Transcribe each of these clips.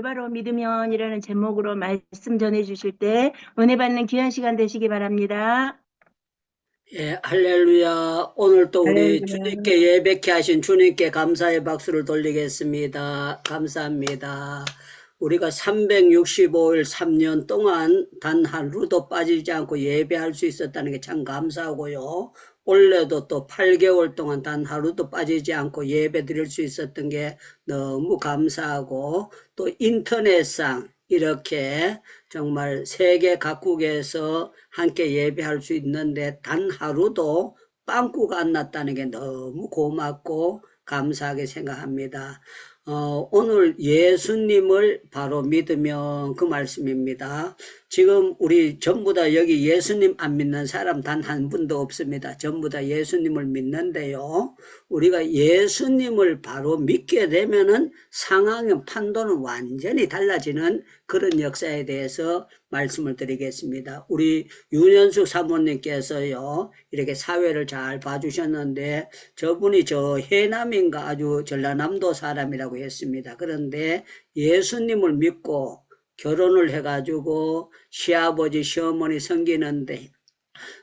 올바로 믿으면이라는 제목으로 말씀 전해 주실 때 은혜 받는 귀한 시간 되시기 바랍니다. 예, 할렐루야. 오늘 또 우리 할렐루야. 주님께 예배케 하신 주님께 감사의 박수를 돌리겠습니다. 감사합니다. 우리가 365일 3년 동안 단 하루도 빠지지 않고 예배할 수 있었다는 게 참 감사하고요. 올해도 또 8개월 동안 단 하루도 빠지지 않고 예배 드릴 수 있었던 게 너무 감사하고, 또 인터넷상 이렇게 정말 세계 각국에서 함께 예배할 수 있는데 단 하루도 빵꾸가 안 났다는 게 너무 고맙고 감사하게 생각합니다. 오늘 예수님을 바로 믿으면 그 말씀입니다. 지금 우리 전부 다 여기 예수님 안 믿는 사람 단 한 분도 없습니다. 전부 다 예수님을 믿는데요. 우리가 예수님을 바로 믿게 되면은 상황의 판도는 완전히 달라지는 그런 역사에 대해서 말씀을 드리겠습니다. 우리 윤현숙 사모님께서요, 이렇게 사회를 잘 봐주셨는데, 저분이 저 해남인가 아주 전라남도 사람이라고 했습니다. 그런데 예수님을 믿고 결혼을 해가지고 시아버지, 시어머니 섬기는데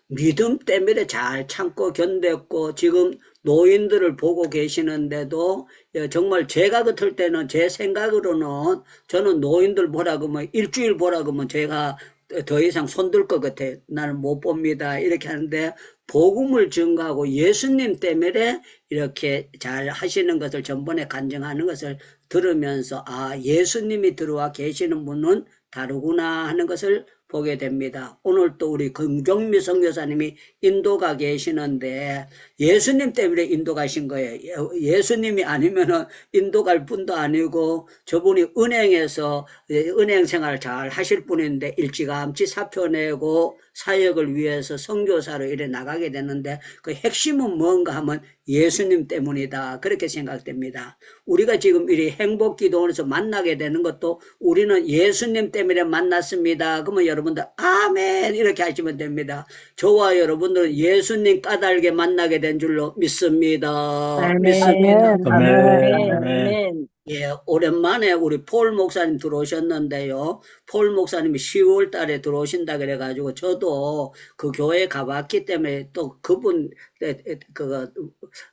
믿음 때문에 잘 참고 견뎠고, 지금 노인들을 보고 계시는데도 정말 제가 같을 때는 제 생각으로는 저는 노인들 보라 그러면 일주일 보라 그러면 제가 더 이상 손들 것 같아요. 나는 못 봅니다. 이렇게 하는데 복음을 증거하고 예수님 때문에 이렇게 잘 하시는 것을 전번에 간증하는 것을 들으면서, 아, 예수님이 들어와 계시는 분은 다르구나 하는 것을 보게 됩니다. 오늘 또 우리 긍정미 선교사님이 인도가 계시는데 예수님 때문에 인도 가신 거예요. 예수님이 아니면은 인도 갈 분도 아니고, 저분이 은행에서 은행 생활 잘 하실 분인데 일찌감치 사표 내고 사역을 위해서 선교사로 이래 나가게 되는데, 그 핵심은 뭔가 하면 예수님 때문이다, 그렇게 생각됩니다. 우리가 지금 이 행복기도원에서 만나게 되는 것도 우리는 예수님 때문에 만났습니다. 그러면 여러분들 아멘 이렇게 하시면 됩니다. 저와 여러분들은 예수님 까닭에 만나게 된 줄로 믿습니다. 믿습니다. 아멘, 아멘, 아멘, 아멘. 아멘. 예, 오랜만에 우리 폴 목사님 들어오셨는데요. 폴 목사님이 10월 달에 들어오신다 그래가지고 저도 그 교회 가봤기 때문에 또 그분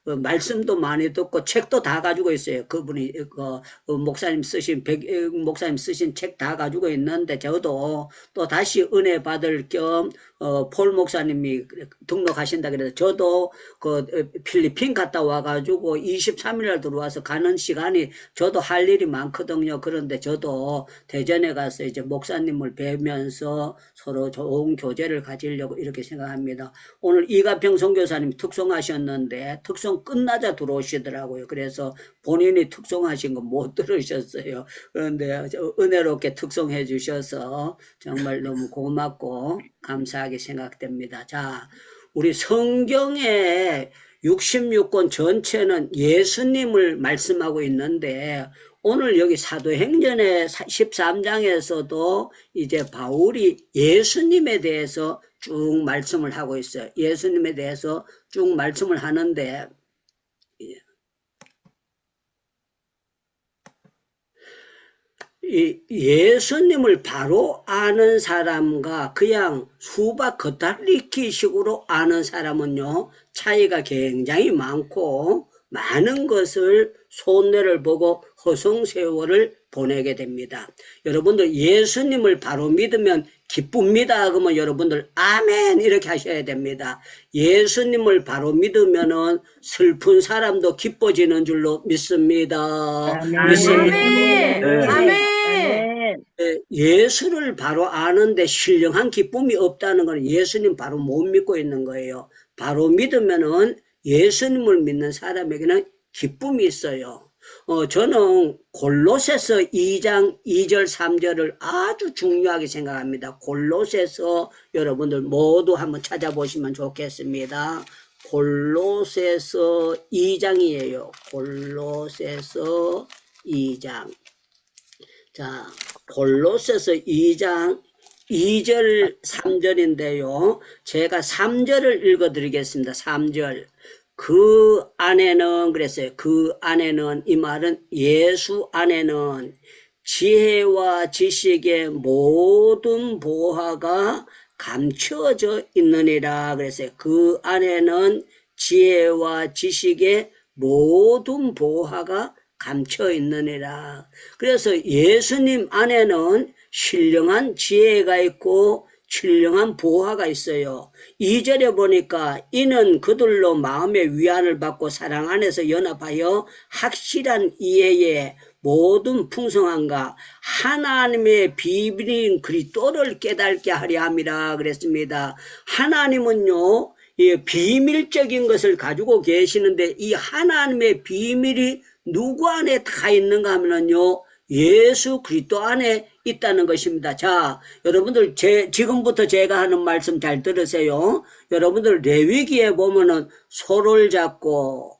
말씀도 많이 듣고 책도 다 가지고 있어요. 그분이 목사님 쓰신 책 다 가지고 있는데, 저도 또 다시 은혜 받을 겸 폴 목사님이 등록하신다 그래서 저도 그 필리핀 갔다 와가지고 23일날 들어와서 가는 시간이 저도 할 일이 많거든요. 그런데 저도 대전에 가서 이제 목사님을 뵈면서 서로 좋은 교제를 가지려고 이렇게 생각합니다. 오늘 이가평 선교사님 특송하셨는데 특송 끝나자 들어오시더라고요. 그래서 본인이 특송하신 거 못 들으셨어요. 그런데 은혜롭게 특송해 주셔서 정말 너무 고맙고 감사하게 생각됩니다. 자, 우리 성경에 66권 전체는 예수님을 말씀하고 있는데, 오늘 여기 사도행전의 13장에서도 이제 바울이 예수님에 대해서 쭉 말씀을 하고 있어요. 예수님에 대해서 쭉 말씀을 하는데, 이 예수님을 바로 아는 사람과 그냥 수박 겉핥기 식으로 아는 사람은요, 차이가 굉장히 많고, 많은 것을 손해를 보고 허송세월을 보내게 됩니다. 여러분들 예수님을 바로 믿으면 기쁩니다. 그러면 여러분들 아멘 이렇게 하셔야 됩니다. 예수님을 바로 믿으면은 슬픈 사람도 기뻐지는 줄로 믿습니다. 믿습니다. 아멘, 네. 아멘, 아멘. 아멘. 예수를 바로 아는데 신령한 기쁨이 없다는 건 예수님 바로 못 믿고 있는 거예요. 바로 믿으면은 예수님을 믿는 사람에게는 기쁨이 있어요. 저는 골로새서 2장 2절 3절을 아주 중요하게 생각합니다. 골로새서 여러분들 모두 한번 찾아보시면 좋겠습니다. 골로새서 2장이에요. 골로새서 2장. 자, 골로새서 2장 2절 3절인데요. 제가 3절을 읽어드리겠습니다. 3절. 그 안에는 그랬어요. 그 안에는, 이 말은 예수 안에는 지혜와 지식의 모든 보화가 감추어져 있느니라 그랬어요. 그 안에는 지혜와 지식의 모든 보화가 감춰 있느니라. 그래서 예수님 안에는 신령한 지혜가 있고 신령한 보화가 있어요. 2절에 보니까 이는 그들로 마음의 위안을 받고 사랑 안에서 연합하여 확실한 이해에 모든 풍성함과 하나님의 비밀인 그리스도를 깨닫게 하려 함이라 그랬습니다. 하나님은요, 이 비밀적인 것을 가지고 계시는데 이 하나님의 비밀이 누구 안에 다 있는가 하면요, 예수 그리스도 안에 있다는 것입니다. 자, 여러분들 지금부터 제가 하는 말씀 잘 들으세요. 여러분들 레위기에 보면은 소를 잡고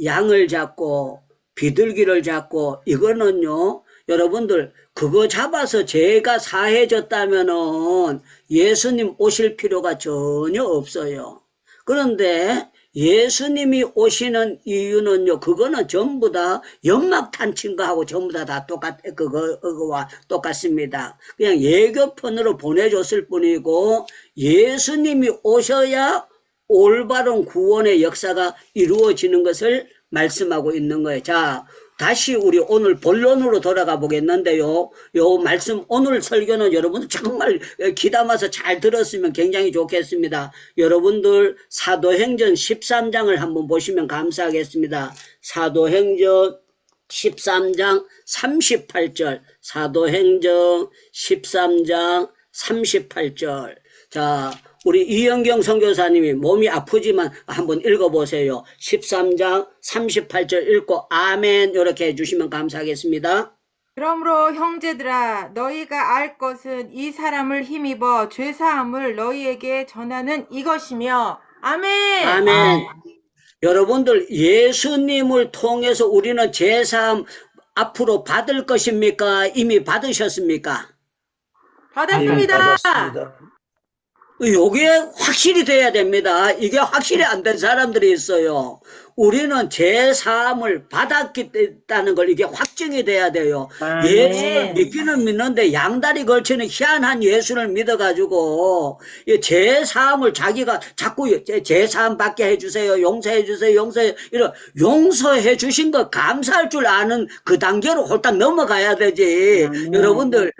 양을 잡고 비둘기를 잡고 이거는요, 여러분들 그거 잡아서 제가 사해졌다면은 예수님 오실 필요가 전혀 없어요. 그런데 예수님이 오시는 이유는요, 그거는 전부 다 연막탄친 거하고 전부 다 그거와 똑같습니다. 그냥 예교편으로 보내줬을 뿐이고, 예수님이 오셔야 올바른 구원의 역사가 이루어지는 것을 말씀하고 있는 거예요. 자, 다시 우리 오늘 본론으로 돌아가 보겠는데요. 요 말씀 오늘 설교는 여러분들 정말 귀담아서 잘 들었으면 굉장히 좋겠습니다. 여러분들 사도행전 13장을 한번 보시면 감사하겠습니다. 사도행전 13장 38절. 사도행전 13장 38절. 자, 우리 이영경 선교사님이 몸이 아프지만 한번 읽어보세요. 13장 38절 읽고 아멘 이렇게 해주시면 감사하겠습니다. 그러므로 형제들아 너희가 알 것은 이 사람을 힘입어 죄사함을 너희에게 전하는 이것이며 아멘. 아멘. 여러분들 예수님을 통해서 우리는 죄사함 앞으로 받을 것입니까? 이미 받으셨습니까? 받았습니다. 받았습니다. 이게 확실히 돼야 됩니다. 이게 확실히 안 된 사람들이 있어요. 우리는 제3을 받았다는 걸 이게 확증이 돼야 돼요. 예수를 믿기는 믿는데 양다리 걸치는 희한한 예수를 믿어가지고 제3을 자기가 자꾸 제3 받게 해주세요. 용서해주세요. 용서해 주신 거 감사할 줄 아는 그 단계로 홀딱 넘어가야 되지. 여러분들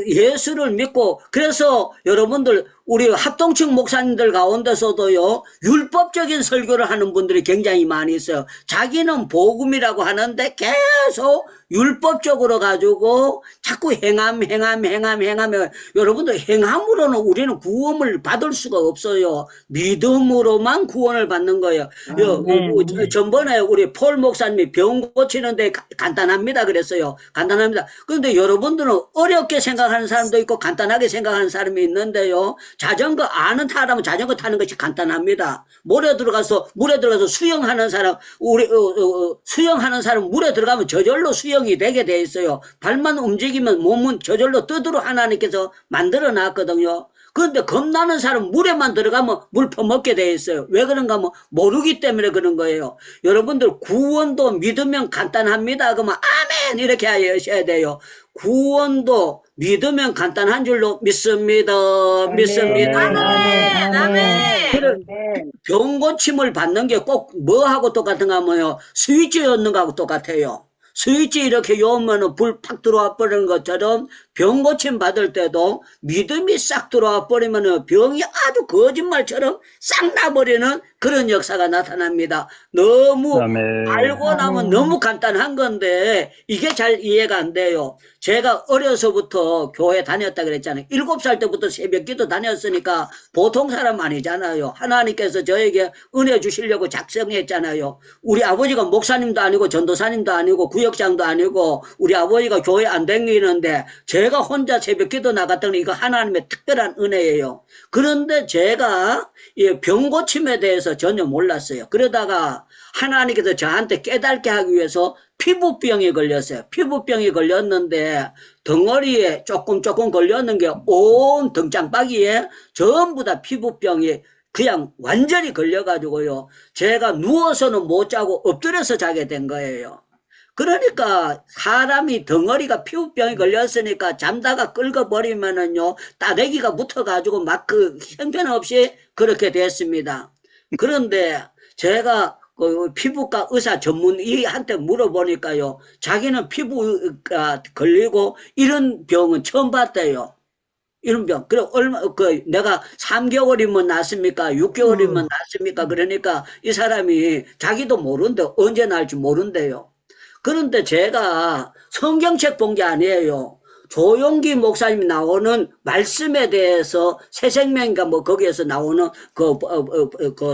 예수를 믿고 그래서 여러분들 우리 합동층 목사님들 가운데서도요 율법적인 설교를 하는 분들이 굉장히 많이 있어요. 자기는 복음이라고 하는데 계속 율법적으로 가지고 자꾸 행하면 여러분들 행함으로는 우리는 구원을 받을 수가 없어요. 믿음으로만 구원을 받는 거예요. 전번에 우리 폴 목사님이 병 고치는데 간단합니다 그랬어요. 간단합니다. 그런데 여러분들은 어렵게 생각하는 사람도 있고 간단하게 생각하는 사람이 있는데요. 자전거 아는 사람은 자전거 타는 것이 간단합니다. 물에 들어가서 수영하는 사람, 수영하는 사람 물에 들어가면 저절로 수영이 되게 돼 있어요. 발만 움직이면 몸은 저절로 뜨도록 하나님께서 만들어 놨거든요. 그런데 겁나는 사람 물에만 들어가면 물 퍼먹게 돼 있어요. 왜 그런가 하면 모르기 때문에 그런 거예요. 여러분들 구원도 믿으면 간단합니다. 그러면 아멘 이렇게 하셔야 돼요. 구원도 믿으면 간단한 줄로 믿습니다. 아멘. 병 고침을 받는 게 꼭 뭐하고 똑같은가 하면요. 스위치 였는 거하고 똑같아요. 스위치 이렇게 요으면 불 팍 들어와 버리는 것처럼 병 고침 받을 때도 믿음이 싹 들어와 버리면 병이 아주 거짓말처럼 싹 나버리는 그런 역사가 나타납니다. 너무 알고 나면 너무 간단한 건데 이게 잘 이해가 안 돼요. 제가 어려서부터 교회 다녔다 그랬잖아요. 7살 때부터 새벽기도 다녔으니까 보통 사람 아니잖아요. 하나님께서 저에게 은혜 주시려고 작성했잖아요. 우리 아버지가 목사님도 아니고 전도사님도 아니고 구역장도 아니고 우리 아버지가 교회 안 다니는데 제가 혼자 새벽기도 나갔더니 이거 하나님의 특별한 은혜예요. 그런데 제가 병 고침에 대해서 전혀 몰랐어요. 그러다가 하나님께서 저한테 깨닫게 하기 위해서 피부병이 걸렸어요. 피부병이 걸렸는데 덩어리에 조금 걸렸는 게 온 등장박이에 전부 다 피부병이 그냥 완전히 걸려가지고요. 제가 누워서는 못 자고 엎드려서 자게 된 거예요. 그러니까 사람이 덩어리가 피부병이 걸렸으니까 잠다가 긁어버리면은요, 따대기가 붙어가지고 막 그 형편없이 그렇게 됐습니다. 그런데 제가 그 피부과 의사 전문의한테 물어보니까요, 자기는 피부가 걸리고 이런 병은 처음 봤대요. 이런 병. 그래, 내가 3개월이면 낫습니까? 6개월이면 낫습니까? 그러니까 이 사람이 자기도 모른대. 언제 날지 모른대요. 그런데 제가 성경책 본 게 아니에요. 조용기 목사님이 나오는 말씀에 대해서 새생명인가 뭐 거기에서 나오는 그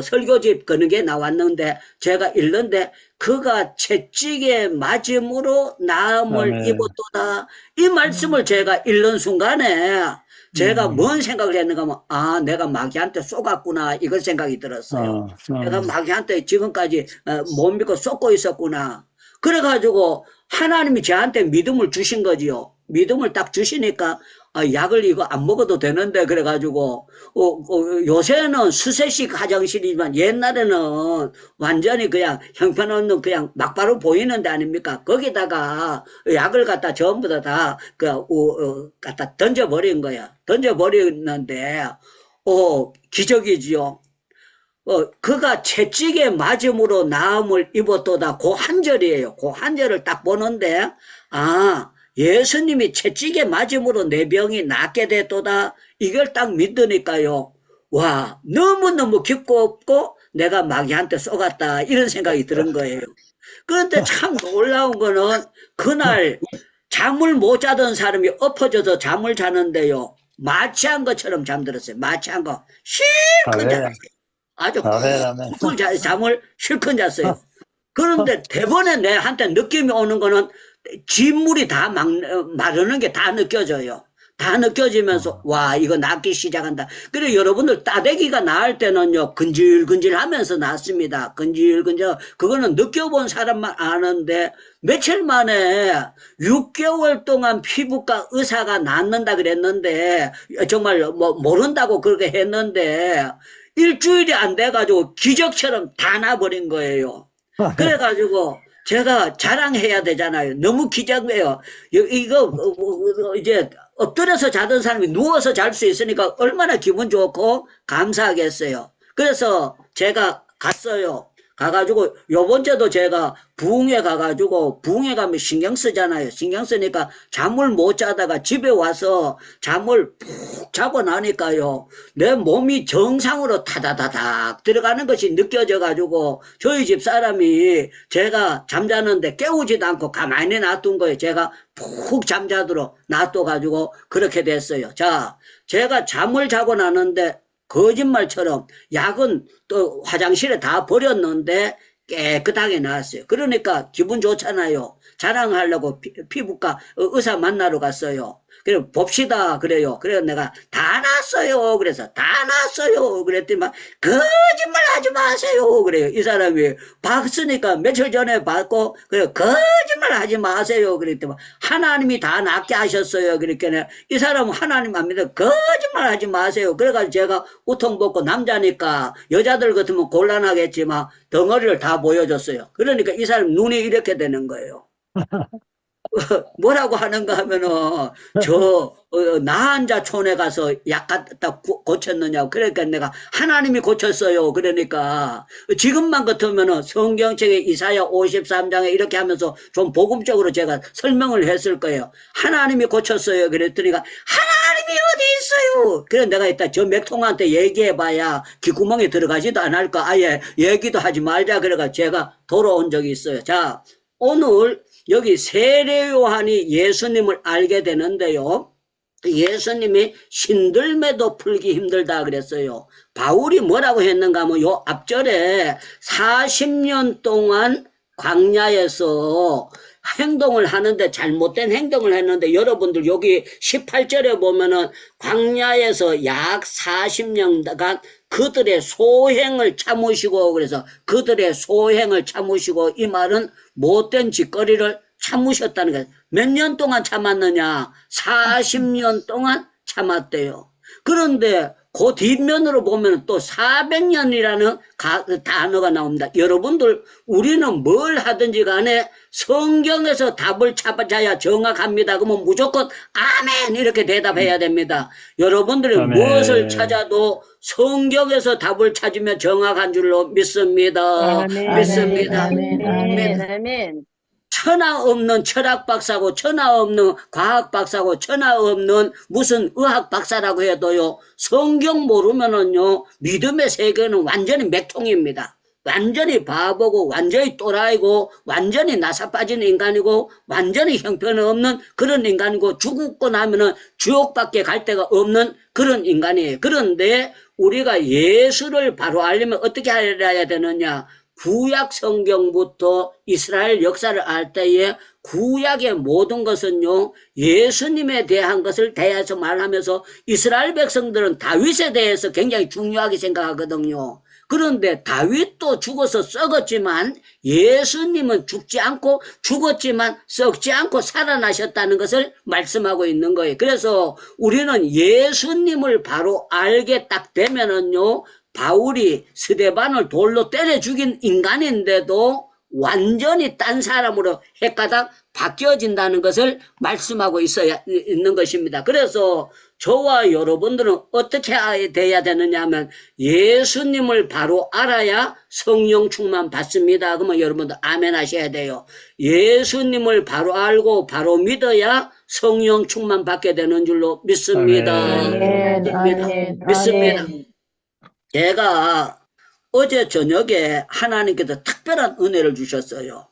설교집 그런 게 나왔는데 제가 읽는데 그가 채찍에 맞음으로 나음을 아멘. 입었도다. 이 말씀을 제가 읽는 순간에 제가 뭔 생각을 했는가 하면 아 내가 마귀한테 쏘갔구나 이걸 생각이 들었어요. 내가 마귀한테 지금까지 못 믿고 쏘고 있었구나. 그래가지고 하나님이 저한테 믿음을 주신 거지요. 믿음을 딱 주시니까 약을 이거 안 먹어도 되는데 그래가지고 요새는 수세식 화장실이지만 옛날에는 완전히 그냥 형편없는 그냥 막바로 보이는 데 아닙니까? 거기다가 약을 갖다 전부 다 갖다 던져버린 거야. 던져버렸는데 기적이지요. 그가 채찍에 맞음으로 나음을 입었도다. 그 한 절이에요. 그 한 절을 딱 보는데, 예수님이 채찍에 맞음으로 내 병이 낫게 됐도다. 이걸 딱 믿으니까요. 와, 너무너무 깊고 내가 마귀한테 쏘갔다. 이런 생각이 드는 거예요. 그런데 참 놀라운 거는 그날 잠을 못 자던 사람이 엎어져서 잠을 자는데요. 마취한 것처럼 잠들었어요. 마취한 거. 실컷 잤어요. 아주 푹 잠을 실컷 잤어요. 그런데 대번에 내한테 느낌이 오는 거는 진물이 다 마르는 게 다 느껴져요. 다 느껴지면서 와 이거 낫기 시작한다. 그래 여러분들 따대기가 나을 때는요 근질근질 하면서 낫습니다. 근질근질 그거는 느껴본 사람만 아는데 며칠 만에 6개월 동안 피부과 의사가 낫는다 그랬는데 정말 뭐 모른다고 그렇게 했는데 일주일이 안 돼가지고 기적처럼 다 나버린 거예요. 그래가지고 제가 자랑해야 되잖아요. 너무 기적이에요. 이거 이제 엎드려서 자던 사람이 누워서 잘 수 있으니까 얼마나 기분 좋고 감사하겠어요. 그래서 제가 갔어요. 가가지고 요번 주도 제가 부흥회 가가지고 부흥회 가면 신경 쓰잖아요. 신경 쓰니까 잠을 못 자다가 집에 와서 잠을 푹 자고 나니까요. 내 몸이 정상으로 타다다닥 들어가는 것이 느껴져가지고 저희 집 사람이 제가 잠자는데 깨우지도 않고 가만히 놔둔 거예요. 제가 푹 잠자도록 놔둬가지고 그렇게 됐어요. 자, 제가 잠을 자고 나는데 거짓말처럼 약은 또 화장실에 다 버렸는데 깨끗하게 나왔어요. 그러니까 기분 좋잖아요. 자랑하려고 피부과 의사 만나러 갔어요. 그래 봅시다 그래요. 그래서 내가 다 났어요. 그래서 다 났어요. 그랬더니만 거짓말 하지 마세요. 그래요. 이 사람이 봤으니까 며칠 전에 봤고 그래 거짓말 하지 마세요. 그랬더니 하나님이 다 낫게 하셨어요. 그러니까 이 사람은 하나님 안 믿어 거짓말 하지 마세요. 그래가지고 제가 우통 벗고 남자니까 여자들 같으면 곤란하겠지만 덩어리를 다 보여줬어요. 그러니까 이 사람 눈이 이렇게 되는 거예요. 뭐라고 하는가 하면은 나한자촌에 가서 약 갖다 고쳤느냐고. 그러니까 내가 하나님이 고쳤어요. 그러니까 지금만 같으면은 성경책에 이사야 53장에 이렇게 하면서 좀 복음적으로 제가 설명을 했을 거예요. 하나님이 고쳤어요. 그랬더니가 하나님이 어디 있어요? 그래 내가 이따 저 맥통한테 얘기해봐야 귓구멍에 들어가지도 않을까. 아예 얘기도 하지 말자. 그래가 제가 돌아온 적이 있어요. 자, 오늘 여기 세례 요한이 예수님을 알게 되는데요. 예수님이 신들매도 풀기 힘들다 그랬어요. 바울이 뭐라고 했는가 하면 요 앞절에 40년 동안 광야에서 행동을 하는데 잘못된 행동을 했는데 여러분들 여기 18절에 보면은 광야에서 약 40년간 그들의 소행을 참으시고 그래서 그들의 소행을 참으시고 이 말은 못된 짓거리를 참으셨다는 거예요. 몇 년 동안 참았느냐? 40년 동안 참았대요. 그런데 그 뒷면으로 보면 또 400년이라는 단어가 나옵니다. 여러분들, 우리는 뭘 하든지 간에 성경에서 답을 찾아야 정확합니다. 그러면 무조건 아멘 이렇게 대답해야 됩니다. 여러분들이 아멘. 무엇을 찾아도 성경에서 답을 찾으면 정확한 줄로 믿습니다. 아멘. 믿습니다. 아멘. 아멘. 천하 없는 철학 박사고, 천하 없는 과학 박사고, 천하 없는 무슨 의학 박사라고 해도요, 성경 모르면은요, 믿음의 세계는 완전히 맥통입니다. 완전히 바보고, 완전히 또라이고, 완전히 나사 빠진 인간이고, 완전히 형편없는 그런 인간이고, 죽고 나면은 지옥밖에 갈 데가 없는 그런 인간이에요. 그런데 우리가 예수를 바로 알려면 어떻게 알아야 되느냐? 구약 성경부터 이스라엘 역사를 알 때에 구약의 모든 것은요, 예수님에 대한 것을 대해서 말하면서 이스라엘 백성들은 다윗에 대해서 굉장히 중요하게 생각하거든요. 그런데 다윗도 죽어서 썩었지만 예수님은 죽지 않고 죽었지만 썩지 않고 살아나셨다는 것을 말씀하고 있는 거예요. 그래서 우리는 예수님을 바로 알게 딱 되면은요, 바울이 스데반을 돌로 때려 죽인 인간인데도 완전히 딴 사람으로 헷가닥 바뀌어진다는 것을 말씀하고 있는 것입니다. 그래서 저와 여러분들은 어떻게 돼야 되느냐 하면 예수님을 바로 알아야 성령 충만 받습니다. 그러면 여러분들 아멘 하셔야 돼요. 예수님을 바로 알고 바로 믿어야 성령 충만 받게 되는 줄로 믿습니다. 아멘. 믿습니다. 제가 어제 저녁에 하나님께서 특별한 은혜를 주셨어요.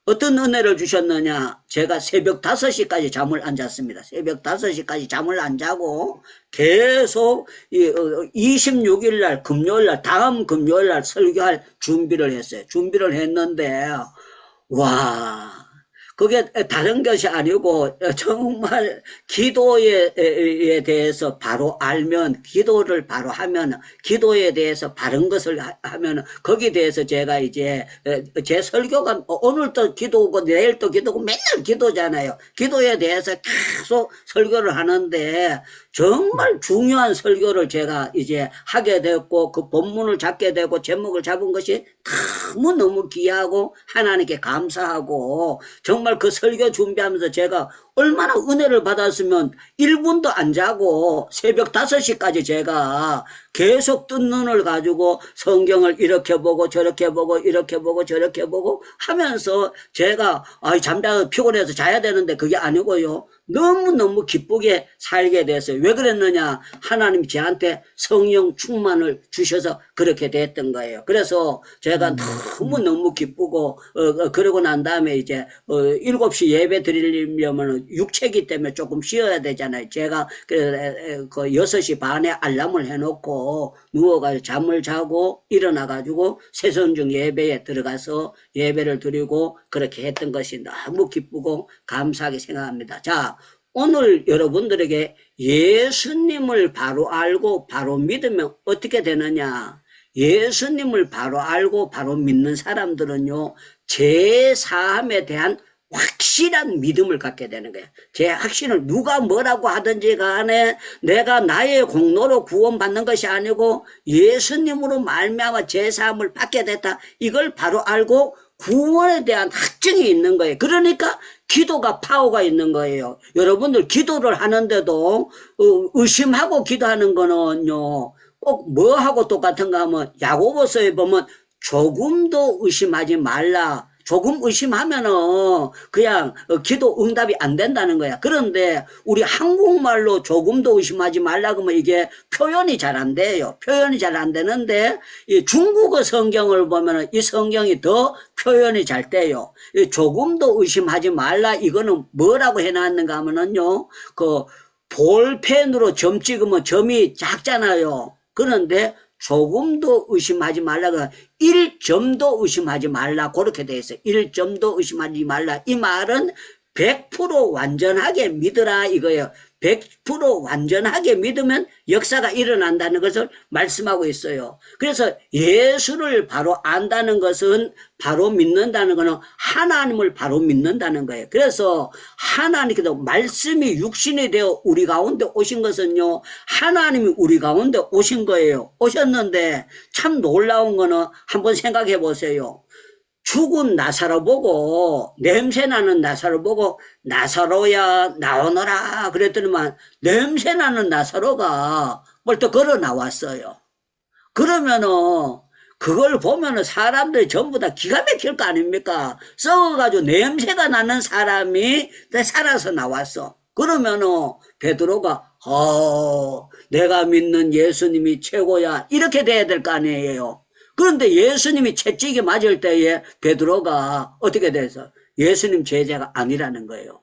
어떤 은혜를 주셨느냐? 제가 새벽 5시까지 잠을 안 잤습니다. 새벽 5시까지 잠을 안 자고 계속 26일 날 금요일 날 다음 금요일 날 설교할 준비를 했어요. 준비를 했는데 와, 그게 다른 것이 아니고 정말 기도에 대해서 바로 알면, 기도를 바로 하면, 기도에 대해서 바른 것을 하면 거기에 대해서 제가 이제 제 설교가 오늘 또 기도고 내일 또 기도고 맨날 기도잖아요. 기도에 대해서 계속 설교를 하는데 정말 중요한 설교를 제가 이제 하게 됐고 그 본문을 잡게 되고 제목을 잡은 것이 너무너무 귀하고 하나님께 감사하고 정말 그 설교 준비하면서 제가 얼마나 은혜를 받았으면 1분도 안 자고 새벽 5시까지 제가 계속 뜬 눈을 가지고 성경을 이렇게 보고 저렇게 보고 이렇게 보고 저렇게 보고 하면서 제가 잠자서 피곤해서 자야 되는데 그게 아니고요. 너무너무 기쁘게 살게 됐어요. 왜 그랬느냐? 하나님이 저한테 성령 충만을 주셔서 그렇게 됐던 거예요. 그래서 제가 너무너무 기쁘고 그러고 난 다음에 이제 7시 예배 드리려면 육체기 때문에 조금 쉬어야 되잖아요. 제가 그 6시 반에 알람을 해놓고 누워가지고 잠을 자고 일어나가지고 새선중 예배에 들어가서 예배를 드리고 그렇게 했던 것이 너무 기쁘고 감사하게 생각합니다. 자, 오늘 여러분들에게 예수님을 바로 알고 바로 믿으면 어떻게 되느냐? 예수님을 바로 알고 바로 믿는 사람들은요, 제 사함에 대한 확실한 믿음을 갖게 되는 거예요. 제 확신을 누가 뭐라고 하든지 간에 내가 나의 공로로 구원받는 것이 아니고 예수님으로 말미암아 제 사함을 받게 됐다. 이걸 바로 알고 구원에 대한 확증이 있는 거예요. 그러니까 기도가 파워가 있는 거예요. 여러분들 기도를 하는데도 의심하고 기도하는 거는요, 꼭 뭐하고 똑같은가 하면 야고보서에 보면 조금도 의심하지 말라. 조금 의심하면은 그냥 기도 응답이 안 된다는 거야. 그런데 우리 한국말로 조금도 의심하지 말라 그러면 이게 표현이 잘 안 돼요. 표현이 잘 안 되는데 이 중국어 성경을 보면은 이 성경이 더 표현이 잘 돼요. 이 조금도 의심하지 말라 이거는 뭐라고 해놨는가 하면은요, 그 볼펜으로 점 찍으면 점이 작잖아요. 그런데 조금도 의심하지 말라가 1점도 의심하지 말라 그렇게 돼 있어요. 1점도 의심하지 말라. 이 말은 100% 완전하게 믿으라 이거예요. 100% 완전하게 믿으면 역사가 일어난다는 것을 말씀하고 있어요. 그래서 예수를 바로 안다는 것은 바로 믿는다는 것은 하나님을 바로 믿는다는 거예요. 그래서 하나님께서 말씀이 육신이 되어 우리 가운데 오신 것은요, 하나님이 우리 가운데 오신 거예요. 오셨는데 참 놀라운 거는 한번 생각해 보세요. 죽은 나사로 보고, 냄새나는 나사로 보고, 나사로야 나오너라 그랬더니만 냄새나는 나사로가 벌떡 걸어 나왔어요. 그러면은 그걸 보면은 사람들이 전부 다 기가 막힐 거 아닙니까? 썩어가지고 냄새가 나는 사람이 살아서 나왔어. 그러면은 베드로가 내가 믿는 예수님이 최고야 이렇게 돼야 될 거 아니에요. 그런데 예수님이 채찍이 맞을 때에 베드로가 어떻게 돼서 예수님 제자가 아니라는 거예요.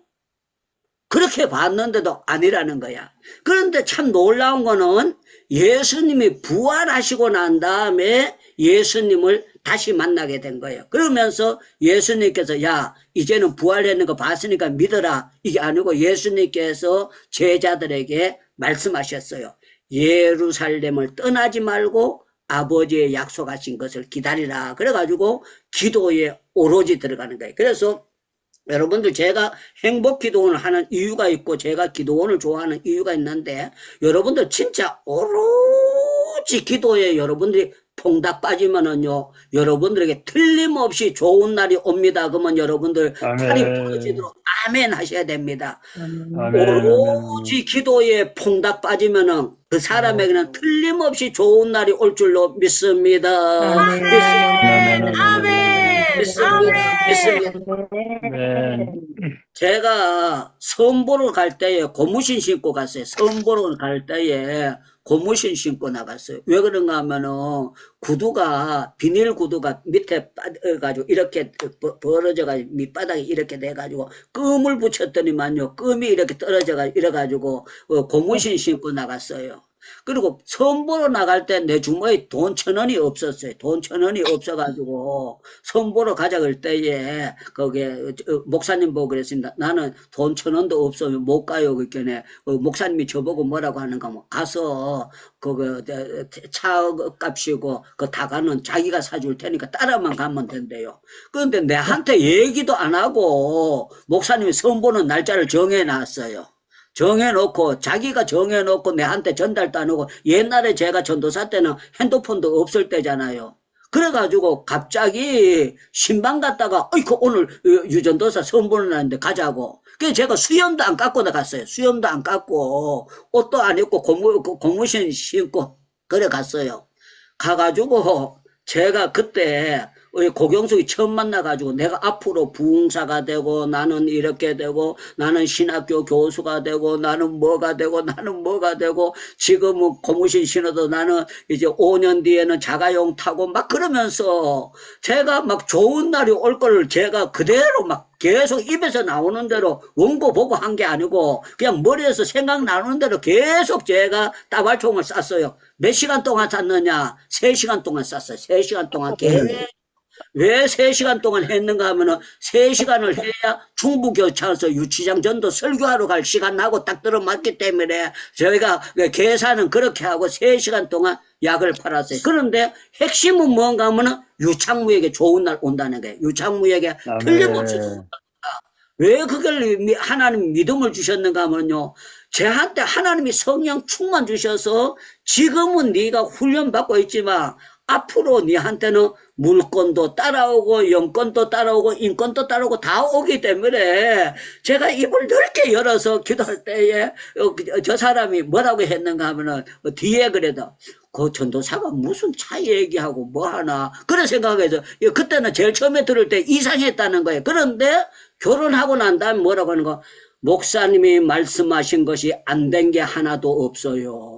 그렇게 봤는데도 아니라는 거야. 그런데 참 놀라운 거는 예수님이 부활하시고 난 다음에 예수님을 다시 만나게 된 거예요. 그러면서 예수님께서 야 이제는 부활했는 거 봤으니까 믿어라. 이게 아니고 예수님께서 제자들에게 말씀하셨어요. 예루살렘을 떠나지 말고 아버지의 약속하신 것을 기다리라. 그래가지고 기도에 오로지 들어가는 거예요. 그래서 여러분들 제가 행복 기도원을 하는 이유가 있고 제가 기도원을 좋아하는 이유가 있는데 여러분들 진짜 오로지 기도에 여러분들이 퐁닥 빠지면은요 여러분들에게 틀림없이 좋은 날이 옵니다. 그러면 여러분들 팔이 부러지도록 아멘 하셔야 됩니다. 오로지 기도에 퐁닥 빠지면은 그 사람에게는 틀림없이 좋은 날이 올 줄로 믿습니다. 아멘. 아멘. 믿습니다. 제가 선보러 갈 때에 고무신 신고 갔어요. 선보러 갈 때에 고무신 신고 나갔어요. 왜 그런가 하면은 구두가 비닐 구두가 밑에 빠져가지고 이렇게 벌어져가지고 밑바닥이 이렇게 돼가지고 끔을 붙였더니만요 끔이 이렇게 떨어져가지고 이래가지고 고무신 신고 나갔어요. 그리고 선보러 나갈 때 내 주머니에 돈 1,000원이 없었어요. 돈 1,000원이 없어가지고 선보러 가자 그럴 때에 거기에 목사님 보고 그랬습니다. 나는 돈 1,000원도 없으면 못 가요. 그랬더니 목사님이 저보고 뭐라고 하는가 하면 가서 그거 차 값이고 그 다가는 자기가 사줄 테니까 따라만 가면 된대요. 그런데 내한테 얘기도 안 하고 목사님이 선보는 날짜를 정해놨어요. 정해놓고 자기가 정해놓고 내한테 전달도 안 하고 옛날에 제가 전도사 때는 핸드폰도 없을 때잖아요. 그래가지고 갑자기 신방 갔다가 어이구 오늘 유전도사 선보는 날인데 가자고. 그래서 제가 수염도 안 깎고 나갔어요. 수염도 안 깎고 옷도 안 입고 고무신 신고 그래 갔어요. 가가지고 제가 그때 고경숙이 처음 만나가지고 내가 앞으로 부흥사가 되고 나는 이렇게 되고 나는 신학교 교수가 되고 나는 뭐가 되고 나는 뭐가 되고 지금은 고무신 신어도 나는 이제 5년 뒤에는 자가용 타고 막 그러면서 제가 막 좋은 날이 올 거를 제가 그대로 막 계속 입에서 나오는 대로 원고 보고 한 게 아니고 그냥 머리에서 생각나는 대로 계속 제가 따발총을 쐈어요. 몇 시간 동안 쐈느냐? 3시간 동안 쐈어요. 3시간 동안 계속. 왜 3시간 동안 했는가 하면은 3시간을 해야 충북교차에서 유치장 전도 설교하러 갈 시간 나고 딱 들어맞기 때문에 저희가 계산은 그렇게 하고 3시간 동안 약을 팔았어요. 그런데 핵심은 뭔가 하면은 유창무에게 좋은 날 온다는 거예요. 유창무에게 틀림없이 좋은 날. 왜 그걸 하나님 믿음을 주셨는가 하면요. 저한테 하나님이 성령 충만 주셔서 지금은 네가 훈련받고 있지만 앞으로 네한테는 물건도 따라오고 영권도 따라오고 인권도 따라오고 다 오기 때문에 제가 입을 넓게 열어서 기도할 때에 저 사람이 뭐라고 했는가 하면은 뒤에 그래도 그 전도사가 무슨 차 얘기하고 뭐하나 그런 생각해서 그때는 제일 처음에 들을 때 이상했다는 거예요. 그런데 결혼하고 난 다음에 뭐라고 하는 거 목사님이 말씀하신 것이 안 된 게 하나도 없어요.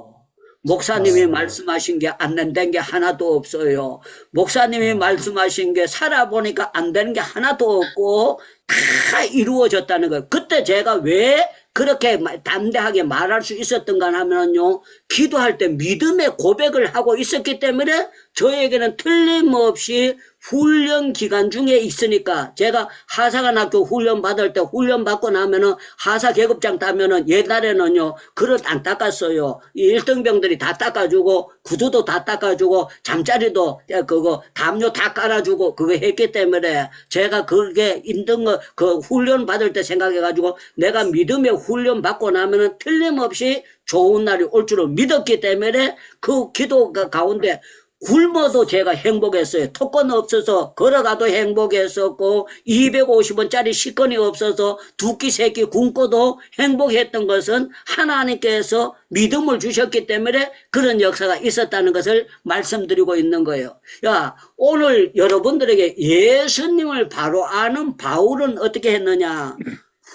목사님이 말씀하신 게 안 된 게 하나도 없어요. 목사님이 말씀하신 게 살아보니까 안 되는 게 하나도 없고 다 이루어졌다는 거예요. 그때 제가 왜 그렇게 담대하게 말할 수 있었던가 하면요. 기도할 때 믿음의 고백을 하고 있었기 때문에 저에게는 틀림없이 훈련 기간 중에 있으니까 제가 하사관학교 훈련 받을 때 훈련 받고 나면은 하사 계급장 따면은 옛날에는요 그릇 안 닦았어요. 이 1등병들이 다 닦아주고 구두도 다 닦아주고 잠자리도 그거 담요 다 깔아주고 그거 했기 때문에 제가 그게 힘든 거 그 훈련 받을 때 생각해가지고 내가 믿음의 훈련 받고 나면은 틀림없이 좋은 날이 올 줄을 믿었기 때문에 그 기도 가운데 굶어도 제가 행복했어요. 토건 없어서 걸어가도 행복했었고 250원짜리 식권이 없어서 두 끼 세 끼 굶고도 행복했던 것은 하나님께서 믿음을 주셨기 때문에 그런 역사가 있었다는 것을 말씀드리고 있는 거예요. 야, 오늘 여러분들에게 예수님을 바로 아는 바울은 어떻게 했느냐?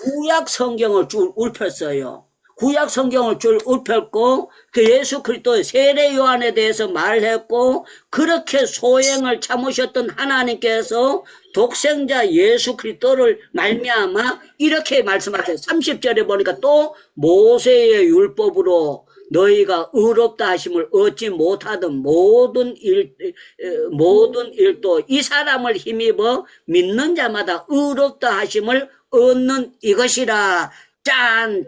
구약 성경을 쭉 읊었어요. 구약 성경을 쭉 읊었고 그 예수 그리스도의 세례 요한에 대해서 말했고 그렇게 소행을 참으셨던 하나님께서 독생자 예수 그리스도를 말미암아 이렇게 말씀하세요. 30절에 보니까 또 모세의 율법으로 너희가 의롭다 하심을 얻지 못하던 모든 일도 이 사람을 힘입어 믿는 자마다 의롭다 하심을 얻는 이것이라. 짠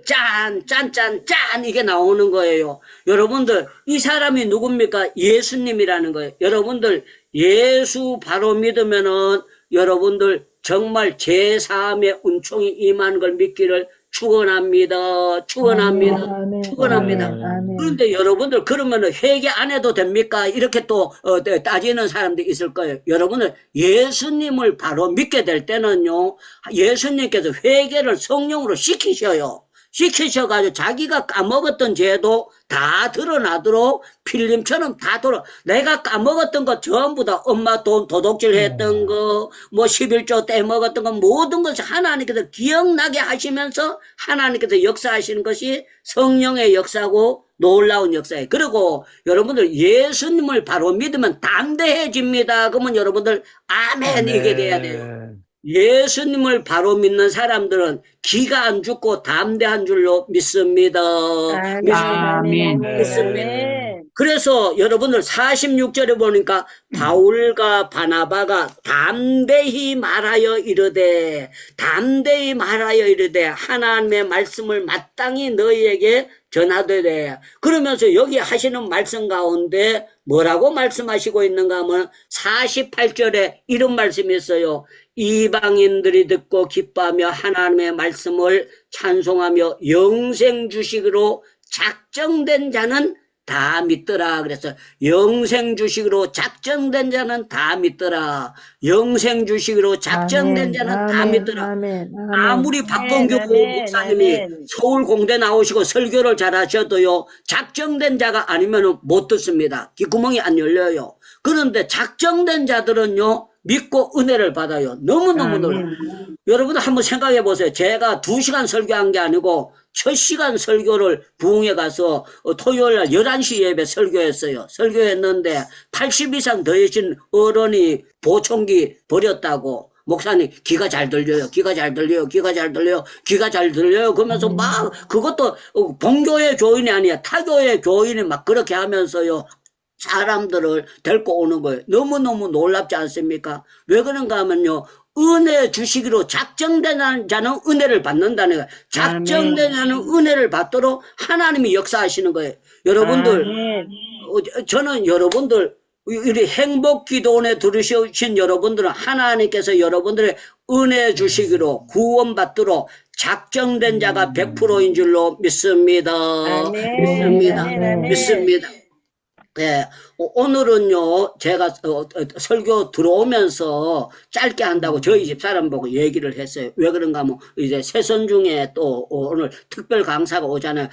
이게 나오는 거예요. 여러분들 이 사람이 누굽니까? 예수님이라는 거예요. 여러분들 예수 바로 믿으면은 여러분들 정말 제3의 은총이 임하는 걸 믿기를 축원합니다. 축원합니다. 그런데 여러분들 그러면은 회개 안 해도 됩니까? 이렇게 또 따지는 사람도 있을 거예요. 여러분들 예수님을 바로 믿게 될 때는요. 예수님께서 회개를 성령으로 시키셔요. 시키셔가지고 자기가 까먹었던 죄도 다 드러나도록 필름처럼 다 내가 까먹었던 거 전부 다 엄마 돈 도둑질 했던 거, 뭐 11조 떼먹었던 거 모든 것을 하나님께서 기억나게 하시면서 하나님께서 역사하시는 것이 성령의 역사고 놀라운 역사예요. 그리고 여러분들 예수님을 바로 믿으면 담대해집니다. 그러면 여러분들 아멘 이게 돼야 돼요. 예수님을 바로 믿는 사람들은 기가 안 죽고 담대한 줄로 믿습니다. 아멘. 믿습니다. 그래서 여러분들 46절에 보니까 바울과 바나바가 담대히 말하여 이르되 하나님의 말씀을 마땅히 너희에게 전하되되 그러면서 여기 하시는 말씀 가운데 뭐라고 말씀하시고 있는가 하면 48절에 이런 말씀이 있어요. 이방인들이 듣고 기뻐하며 하나님의 말씀을 찬송하며 영생 주식으로 작정된 자는 다 믿더라. 그래서 영생 주식으로 작정된 자는 다 믿더라. 영생 주식으로 작정된 자는 다 믿더라. 아무리 박봉규 목사님이 서울 공대 나오시고 설교를 잘하셔도요. 작정된 자가 아니면 못 듣습니다. 귓구멍이 안 열려요. 그런데 작정된 자들은요. 믿고 은혜를 받아요. 너무너무 놀라요. 여러분 한번 생각해 보세요. 제가 2시간 설교한 게 아니고 첫 시간 설교를 부흥에 가서 토요일 날 11시 예배 설교했어요. 설교했는데 80 이상 더해진 어른이 보청기 버렸다고. 목사님 귀가 잘 들려요. 그러면서 막 그것도 본교회 교인이 아니야. 타교회 교인이 막 그렇게 하면서요. 사람들을 데리고 오는 거예요. 너무너무 놀랍지 않습니까? 왜 그런가 하면요. 은혜 주시기로 작정된 자는 은혜를 받는다는 거예요. 작정된 자는 은혜를 받도록 하나님이 역사하시는 거예요. 여러분들, 저는 여러분들, 우리 행복기도원에 들으신 여러분들은 하나님께서 여러분들의 은혜 주시기로 구원받도록 작정된 자가 100%인 줄로 믿습니다. 믿습니다. 네, 오늘은요, 제가 설교 들어오면서 짧게 한다고 저희 집사람 보고 얘기를 했어요. 왜 그런가 하면, 이제 새선 중에 또 오늘 특별 강사가 오잖아요.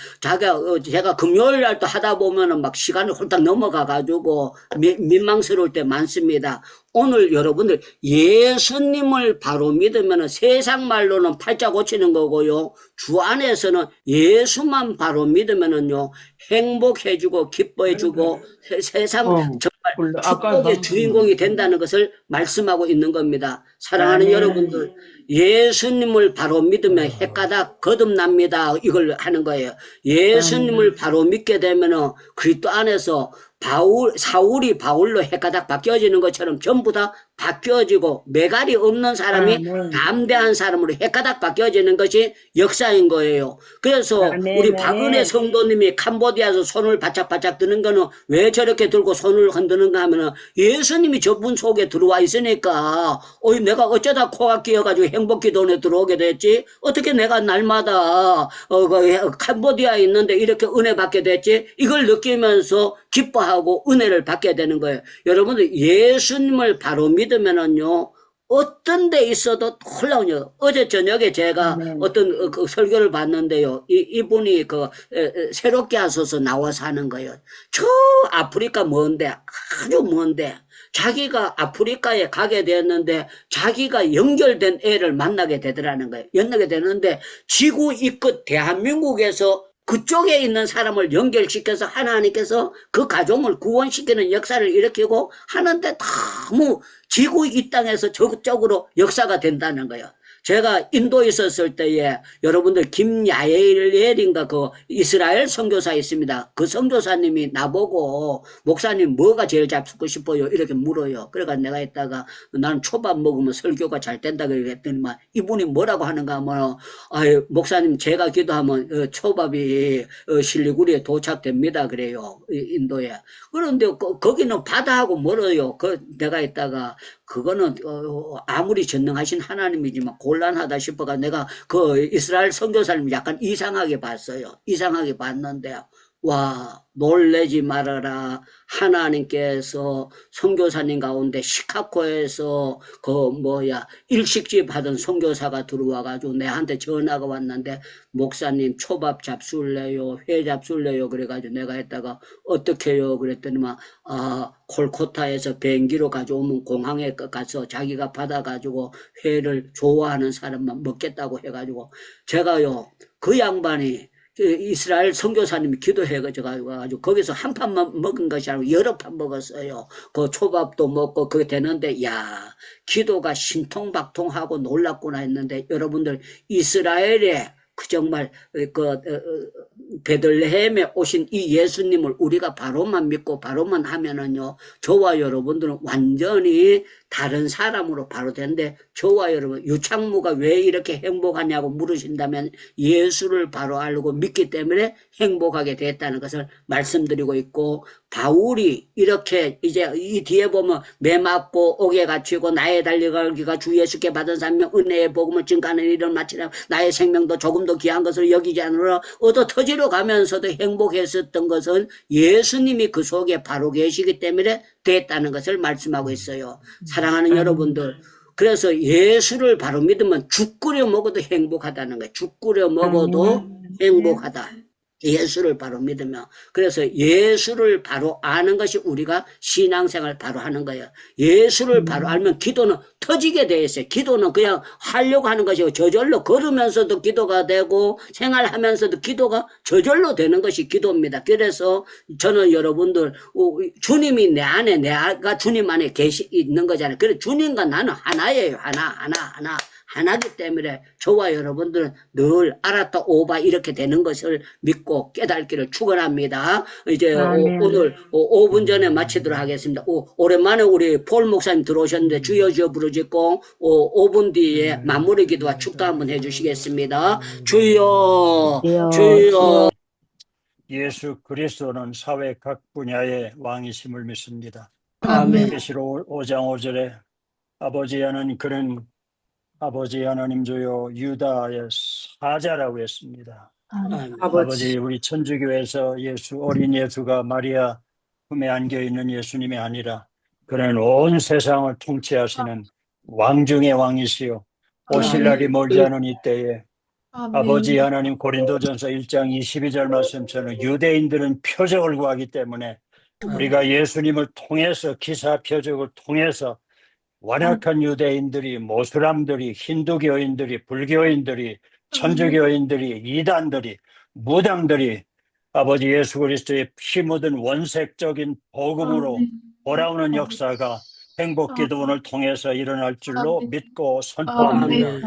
제가 금요일 날 또 하다 보면은 막 시간이 홀딱 넘어가가지고 민망스러울 때 많습니다. 오늘 여러분들 예수님을 바로 믿으면 세상 말로는 팔자 고치는 거고요. 주 안에서는 예수만 바로 믿으면은요 행복해지고 기뻐해주고 세상 정말 축복의 주인공이 된다는 것을 말씀하고 있는 겁니다. 사랑하는 여러분들, 예수님을 바로 믿으면 헷가닥 거듭납니다. 이걸 하는 거예요. 예수님을 바로 믿게 되면은 그리스도 안에서 사울이 바울로 헷가닥 바뀌어지는 것처럼 전부 다 바뀌어지고 매갈이 없는 사람이 아멘. 담대한 사람으로 헷가닥 바뀌어지는 것이 역사인 거예요. 그래서 아멘, 우리 박은혜 아멘. 성도님이 캄보디아에서 손을 바짝바짝 드는 거는 왜 저렇게 들고 손을 흔드는가 하면은 예수님이 저분 속에 들어와 있으니까 내가 어쩌다 코가 끼어가지고 행복기도원에 들어오게 됐지? 어떻게 내가 날마다 캄보디아에 있는데 이렇게 은혜 받게 됐지? 이걸 느끼면서 기뻐하고 은혜를 받게 되는 거예요. 여러분들 예수님을 바로 믿으면은요 어떤 데 있어도 놀라워요. 어제 저녁에 제가 아멘. 어떤 그 설교를 봤는데요. 이분이 새롭게 하셔서 나와서 하는 거예요. 저 아프리카 먼데, 아주 먼데, 자기가 아프리카에 가게 되었는데 자기가 연결된 애를 만나게 되더라는 거예요. 연나게 되는데 지구 이 끝 대한민국에서 그쪽에 있는 사람을 연결시켜서 하나님께서 그 가정을 구원시키는 역사를 일으키고 하는데 너무 지구 이 땅에서 적극적으로 역사가 된다는 거예요. 제가 인도에 있었을 때에 여러분들 김야엘인가 그 이스라엘 선교사 있습니다. 그 선교사님이 나보고 목사님 뭐가 제일 잡수고 싶어요? 이렇게 물어요. 그러니까 내가 있다가 나는 초밥 먹으면 설교가 잘 된다 그랬더니만 이분이 뭐라고 하는가 하면 목사님 제가 기도하면 초밥이 실리구리에 도착됩니다 그래요. 인도에. 그런데 거기는 바다하고 멀어요. 내가 있다가 그거는 아무리 전능하신 하나님이지만 곤란하다 싶어가 내가 그 이스라엘 선교사님 약간 이상하게 봤어요. 이상하게 봤는데 와 놀래지 말아라. 하나님께서 선교사님 가운데 시카고에서 일식집 하던 선교사가 들어와가지고 내한테 전화가 왔는데 목사님 초밥 잡술래요? 회 잡술래요? 그래가지고 내가 했다가 어떻게 해요? 그랬더니만 콜코타에서 비행기로 가져오면 공항에 가서 자기가 받아가지고 회를 좋아하는 사람만 먹겠다고 해가지고 제가요 그 양반이 이스라엘 선교사님이 기도해가지고 거기서 한 판만 먹은 것이 아니고 여러 판 먹었어요. 그 초밥도 먹고 그게 되는데 야 기도가 신통박통하고 놀랍구나 했는데 여러분들 이스라엘에 정말 베들레헴에 오신 이 예수님을 우리가 바로만 믿고 바로만 하면은요 저와 여러분들은 완전히 다른 사람으로 바로 되는데 저와 여러분 유창무가 왜 이렇게 행복하냐고 물으신다면 예수를 바로 알고 믿기 때문에 행복하게 됐다는 것을 말씀드리고 있고 바울이 이렇게 이제 이 뒤에 보면 매 맞고 옥에 갇히고 나의 달려가기가 주 예수께 받은 사명 은혜의 복음을 증가하는 일을 마치라 나의 생명도 조금도 귀한 것을 여기지 않으라 얻어 터지러 가면서도 행복했었던 것은 예수님이 그 속에 바로 계시기 때문에 됐다는 것을 말씀하고 있어요. 사랑하는 여러분들 그래서 예수를 바로 믿으면 죽 끓여 먹어도 행복하다는 거예요. 죽 끓여 먹어도 행복하다. 예수를 바로 믿으면 그래서 예수를 바로 아는 것이 우리가 신앙생활 바로 하는 거예요. 예수를 바로 알면 기도는 터지게 돼 있어요. 기도는 그냥 하려고 하는 것이고 저절로 걸으면서도 기도가 되고 생활하면서도 기도가 저절로 되는 것이 기도입니다. 그래서 저는 여러분들 주님이 내 안에 내가 주님 안에 있는 거잖아요. 그래서 주님과 나는 하나예요. 하나기 때문에 저와 여러분들은 늘 알았다 오바 이렇게 되는 것을 믿고 깨닫기를 축원합니다. 이제 오늘 5분 전에 마치도록 하겠습니다. 오랜만에 우리 폴 목사님 들어오셨는데 주여 주여 부르짖고 5분 뒤에 마무리 기도와 축도 한번 해주시겠습니다. 주여 주여. 예수 그리스도는 사회 각 분야의 왕이심을 믿습니다. 아멘. 계시록 5장 5절에 아버지 하나님 주여 유다의 사자라고 했습니다. 아버지 우리 천주교에서 어린 예수가 마리아 품에 안겨있는 예수님이 아니라 그는 온 세상을 통치하시는 왕 중의 왕이시요 오실 날이 멀지 않은 이때에 아버지 하나님 고린도전서 1장 22절 말씀처럼 유대인들은 표적을 구하기 때문에 우리가 예수님을 통해서 기사 표적을 통해서 완악한 유대인들이 모슬람들이 힌두교인들이 불교인들이 천주교인들이 이단들이 무당들이 아버지 예수 그리스도의 피 묻은 원색적인 복음으로 돌아오는 역사가 행복기도원을 통해서 일어날 줄로 믿고 선포합니다.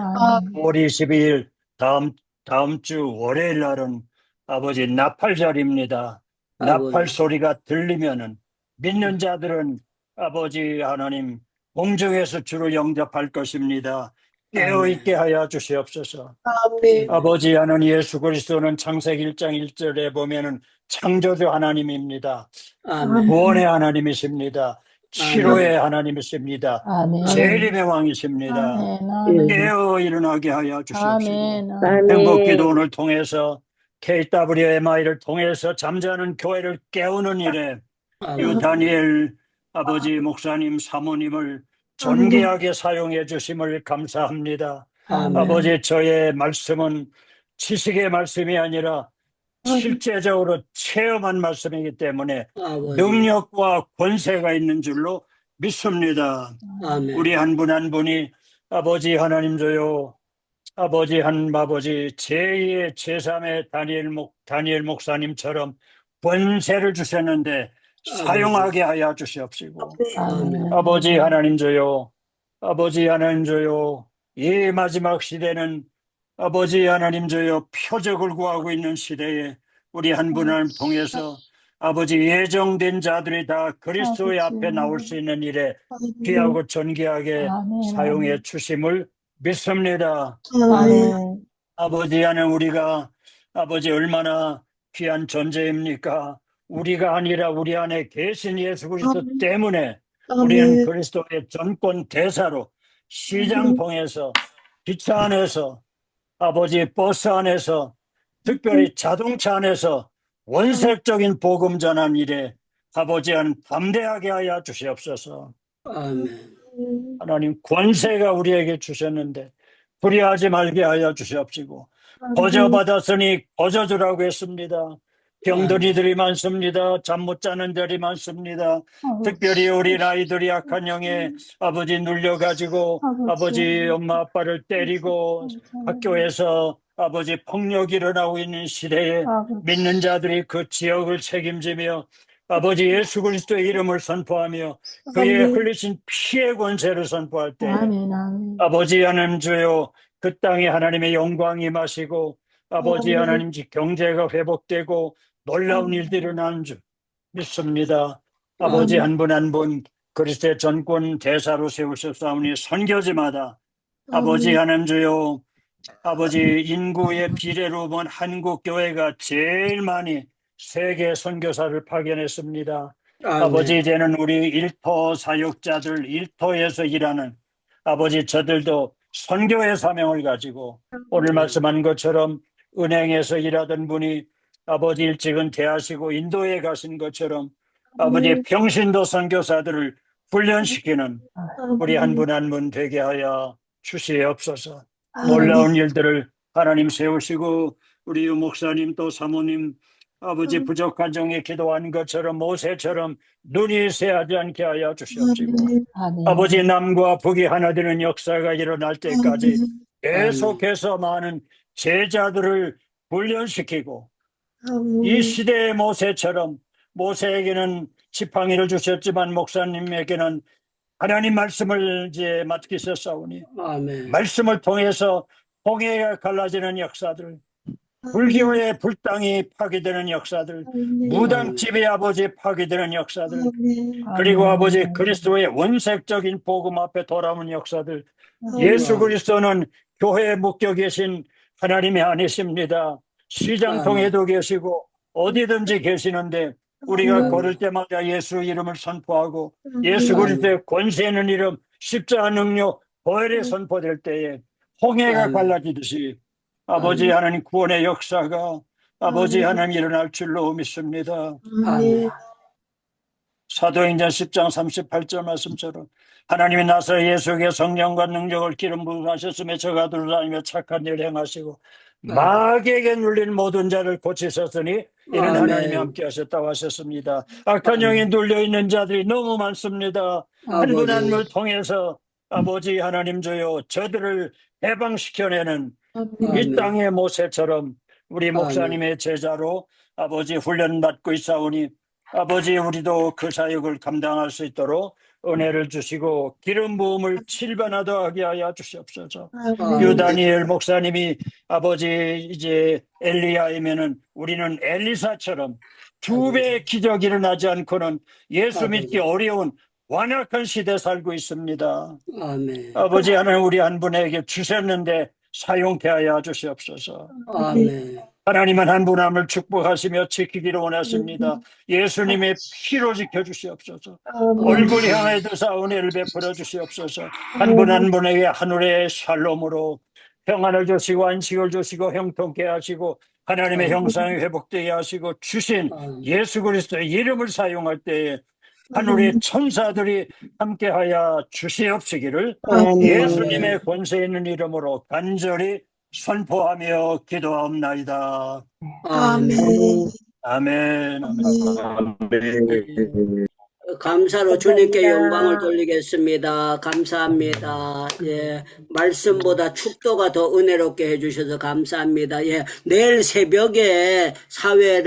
5월 22일 다음 주 월요일 날은 아버지 나팔절입니다. 나팔 소리가 들리면은 믿는 자들은 아버지 하나님 공중에서 주를 영접할 것입니다. 깨어있게 하여 주시옵소서. 아멘. 아버지 하나님 예수 그리스도는 창세기 1장 1절에 보면은 창조주 하나님입니다. 아멘. 구원의 하나님이십니다. 치료의 하나님이십니다. 아멘. 재림의 왕이십니다. 아멘. 아멘. 깨어 일어나게 하여 주시옵시고 아멘. 행복기도원을 통해서 KWMI를 통해서 잠자는 교회를 깨우는 일에 유 다니엘 아버지 목사님 사모님을 존귀하게 사용해 주심을 감사합니다. 아멘. 아버지 저의 말씀은 지식의 말씀이 아니라 실제적으로 체험한 말씀이기 때문에 아버지. 능력과 권세가 있는 줄로 믿습니다. 아멘. 우리 한 분 한 분이 아버지 하나님 저요 아버지 아버지 제2의 제3의 다니엘 목사님처럼 권세를 주셨는데 사용하게 하여 주시옵시고 아멘. 아버지 하나님 저요 아버지 하나님 저요 이 마지막 시대는 아버지 하나님 저요 표적을 구하고 있는 시대에 우리 한 분을 통해서 아버지 예정된 자들이 다 그리스도의 앞에 나올 수 있는 일에 귀하고 존귀하게 아멘. 사용해 주심을 믿습니다. 아멘. 아버지 하나님 우리가 아버지 얼마나 귀한 존재입니까? 우리가 아니라 우리 안에 계신 예수 그리스도 때문에 우리는 그리스도의 전권 대사로 시장 통해서 기차 안에서 아버지 버스 안에서 특별히 자동차 안에서 원색적인 복음 전환 일에 아버지 하나님 담대하게 하여 주시옵소서. 아멘. 하나님 권세가 우리에게 주셨는데 불의하지 말게 하여 주시옵시고 거저 받았으니 거저 주라고 했습니다. 병들이들이 많습니다. 잠 못 자는 들이 많습니다. 특별히 우리 아이들이 악한 영에 아버지 눌려가지고 아버지 엄마 아빠를 때리고 학교에서 아버지 폭력이 일어나고 있는 시대에 믿는 자들이 그 지역을 책임지며 아버지 예수 그리스도의 이름을 선포하며 그의 흘리신 피의 권세를 선포할 때 아멘. 아멘. 아버지 하나님 주여 그 땅에 하나님의 영광이 임하시고 아버지 하나님 경제가 회복되고 놀라운 일들이 일어나는 줄 믿습니다. 아버지 한 분 한 분 그리스도의 전권 대사로 세우셨사오니 선교지마다 아버지 하나님 주여 아버지 인구의 비례로 본 한국 교회가 제일 많이 세계 선교사를 파견했습니다. 아버지 이제는 우리 일터 사역자들 일터에서 일하는 아버지 저들도 선교의 사명을 가지고 오늘 말씀한 것처럼 은행에서 일하던 분이 아버지 일찍 은퇴하시고 인도에 가신 것처럼 아버지 평신도 선교사들을 훈련시키는 우리 한 분 한 분 되게 하여 주시옵소서. 놀라운 일들을 하나님 세우시고 우리 유 목사님 또 사모님 아버지 부족한 종에 기도한 것처럼 모세처럼 눈이 새하지 않게 하여 주시옵시고 아멘. 아버지 남과 북이 하나 되는 역사가 일어날 때까지 계속해서 많은 제자들을 훈련시키고 이 시대의 모세처럼 모세에게는 지팡이를 주셨지만 목사님에게는 하나님 말씀을 이제 맡기셨사오니 아멘. 말씀을 통해서 홍해가 갈라지는 역사들 불교의 불당이 파괴되는 역사들 무당집의 아버지 파괴되는 역사들 그리고 아버지 그리스도의 원색적인 복음 앞에 돌아오는 역사들 예수 그리스도는 교회에 묶여 계신 하나님이 아니십니다. 시장통에도 계시고 어디든지 계시는데 우리가 걸을 때마다 예수 이름을 선포하고 예수 그리스도의 권세 있는 이름 십자가 능력 보혈에 선포될 때에 홍해가 갈라지듯이 아버지 하나님 구원의 역사가 아버지 하나님 일어날 줄로 믿습니다. 아멘. 사도행전 10장 38절 말씀처럼 하나님이 나서 예수에게 성령과 능력을 기름 부으셨으며 저가 돌아다니며 착한 일을 행하시고 마귀에게 눌린 모든 자를 고치셨으니 이는 아멘. 하나님이 함께 하셨다고 하셨습니다. 악한 영에 눌려있는 자들이 너무 많습니다. 한 분 한 분을 통해서 아버지 하나님 주여 저들을 해방시켜내는 이 땅의 모세처럼 우리 목사님의 제자로 아버지 훈련받고 있사오니 아버지 우리도 그 사역을 감당할 수 있도록 은혜를 주시고 기름 부음을 칠반하게 하여 주시옵소서. 유다니엘 목사님이 아버지 이제 엘리야이면은 우리는 엘리사처럼 두 배의 기적이 일어나지 않고는 예수 믿기 어려운 완악한 시대에 살고 있습니다. 아멘. 아버지 하나님, 우리 한 분에게 주셨는데 사용케 하여 주시옵소서. 아멘. 하나님은 한 분 한 분을 축복하시며 지키기를 원하십니다. 예수님의 피로 지켜주시옵소서. 얼굴 향해 드사 은혜를 베풀어 주시옵소서. 한 분 한 분에게 하늘의 샬롬으로 평안을 주시고 안식을 주시고 형통케 하시고 하나님의 형상이 회복되게 하시고 주신 예수 그리스도의 이름을 사용할 때에 하늘의 천사들이 함께하여 주시옵시기를 예수님의 권세 있는 이름으로 간절히 선포하며 기도하옵나이다. 아멘. 아멘. 아멘. 감사로 주님께 영광을 돌리겠습니다. 감사합니다. 예, 말씀보다 축도가 더 은혜롭게 해주셔서 감사합니다. 예, 내일 새벽에 사회를